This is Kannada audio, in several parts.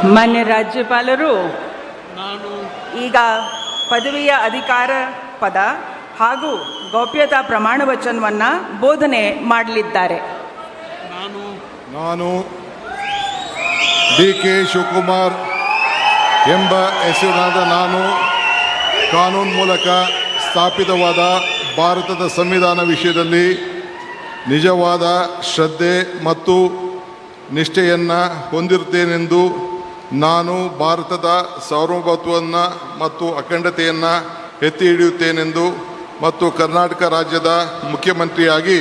ಮಾನ್ಯ ರಾಜ್ಯಪಾಲರು ನಾನು ಈಗ ಪದವಿಯ ಅಧಿಕಾರ ಪದ ಹಾಗೂ ಗೌಪ್ಯತಾ ಪ್ರಮಾಣ ವಚನವನ್ನು ಬೋಧನೆ ಮಾಡಲಿದ್ದಾರೆ. ನಾನು ಡಿ.ಕೆ. ಶಿವಕುಮಾರ್ ಎಂಬ ಹೆಸರಿನಾದ ನಾನು ಕಾನೂನು ಮೂಲಕ ಸ್ಥಾಪಿತವಾದ ಭಾರತದ ಸಂವಿಧಾನ ವಿಷಯದಲ್ಲಿ ನಿಜವಾದ ಶ್ರದ್ಧೆ ಮತ್ತು ನಿಷ್ಠೆಯನ್ನು ಹೊಂದಿರುತ್ತೇನೆಂದು ನಾನು ಭಾರತದ ಸಾರ್ವಭೌಮತ್ವವನ್ನು ಮತ್ತು ಅಖಂಡತೆಯನ್ನು ಎತ್ತಿ ಹಿಡಿಯುತ್ತೇನೆಂದು ಮತ್ತು ಕರ್ನಾಟಕ ರಾಜ್ಯದ ಮುಖ್ಯಮಂತ್ರಿಯಾಗಿ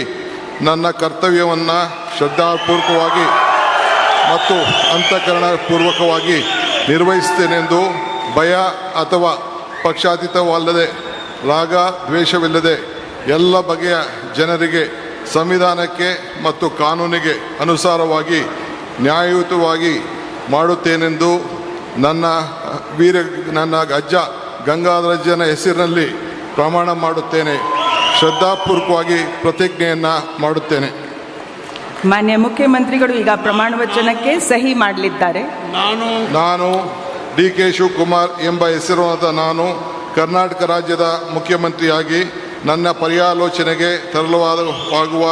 ನನ್ನ ಕರ್ತವ್ಯವನ್ನು ಶ್ರದ್ಧಾಪೂರ್ವಕವಾಗಿ ಮತ್ತು ಅಂತಃಕರಣಪೂರ್ವಕವಾಗಿ ನಿರ್ವಹಿಸುತ್ತೇನೆಂದು ಭಯ ಅಥವಾ ಪಕ್ಷಾತೀತವಲ್ಲದೆ ರಾಗ ದ್ವೇಷವಿಲ್ಲದೆ ಎಲ್ಲ ಬಗೆಯ ಜನರಿಗೆ ಸಂವಿಧಾನಕ್ಕೆ ಮತ್ತು ಕಾನೂನಿಗೆ ಅನುಸಾರವಾಗಿ ನ್ಯಾಯಯುತವಾಗಿ ಮಾಡುತ್ತೇನೆಂದು ನನ್ನ ಅಜ್ಜ ಗಂಗಾಧರಜ್ಜನ ಹೆಸರಿನಲ್ಲಿ ಪ್ರಮಾಣ ಮಾಡುತ್ತೇನೆ. ಶ್ರದ್ಧಾಪೂರ್ವಕವಾಗಿ ಪ್ರತಿಜ್ಞೆಯನ್ನು ಮಾಡುತ್ತೇನೆ. ಮಾನ್ಯ ಮುಖ್ಯಮಂತ್ರಿಗಳು ಈಗ ಪ್ರಮಾಣ ವಚನಕ್ಕೆ ಸಹಿ ಮಾಡಲಿದ್ದಾರೆ. ನಾನು ಡಿ.ಕೆ. ಶಿವಕುಮಾರ್ ಎಂಬ ಹೆಸರಾದ ನಾನು ಕರ್ನಾಟಕ ರಾಜ್ಯದ ಮುಖ್ಯಮಂತ್ರಿಯಾಗಿ ನನ್ನ ಪರ್ಯಾಲೋಚನೆಗೆ ತರಲಾಗುವ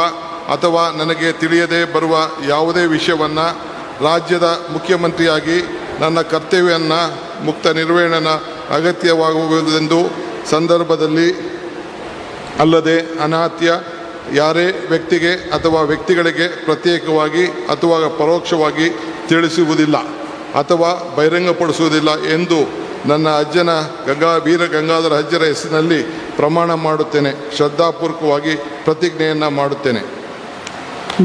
ಅಥವಾ ನನಗೆ ತಿಳಿಯದೇ ಬರುವ ಯಾವುದೇ ವಿಷಯವನ್ನು ರಾಜ್ಯದ ಮುಖ್ಯಮಂತ್ರಿಯಾಗಿ ನನ್ನ ಕರ್ತವ್ಯವನ್ನು ಮುಕ್ತ ನಿರ್ವಹಣೆ ಅಗತ್ಯವಾಗುವುದೆಂದು ಸಂದರ್ಭದಲ್ಲಿ ಅಲ್ಲದೆ ಅನಾತ್ಯ ಯಾರೇ ವ್ಯಕ್ತಿಗೆ ಅಥವಾ ವ್ಯಕ್ತಿಗಳಿಗೆ ಪ್ರತ್ಯೇಕವಾಗಿ ಅಥವಾ ಪರೋಕ್ಷವಾಗಿ ತಿಳಿಸುವುದಿಲ್ಲ ಅಥವಾ ಬಹಿರಂಗಪಡಿಸುವುದಿಲ್ಲ ಎಂದು ನನ್ನ ಅಜ್ಜನ ವೀರ ಗಂಗಾಧರ ಅಜ್ಜರ ಹೆಸರಿನಲ್ಲಿ ಪ್ರಮಾಣ ಮಾಡುತ್ತೇನೆ. ಶ್ರದ್ಧಾಪೂರ್ವಕವಾಗಿ ಪ್ರತಿಜ್ಞೆಯನ್ನು ಮಾಡುತ್ತೇನೆ.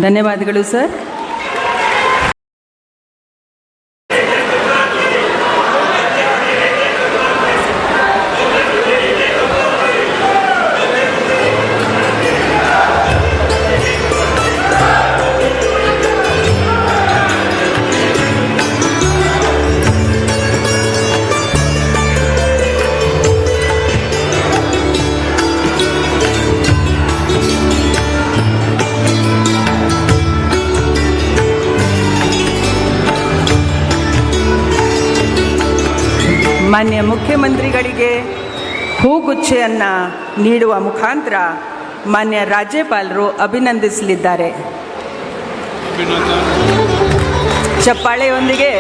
ಧನ್ಯವಾದಗಳು ಸರ್. ಮಾನ್ಯ ಮುಖ್ಯಮಂತ್ರಿಗಳಿಗೆ ಹೂಗುಚ್ಛೆಯನ್ನು ನೀಡುವ ಮುಖಾಂತರ ಮಾನ್ಯ ರಾಜ್ಯಪಾಲರು ಅಭಿನಂದಿಸಲಿದ್ದಾರೆ. ಚಪ್ಪಾಳೆಯೊಂದಿಗೆ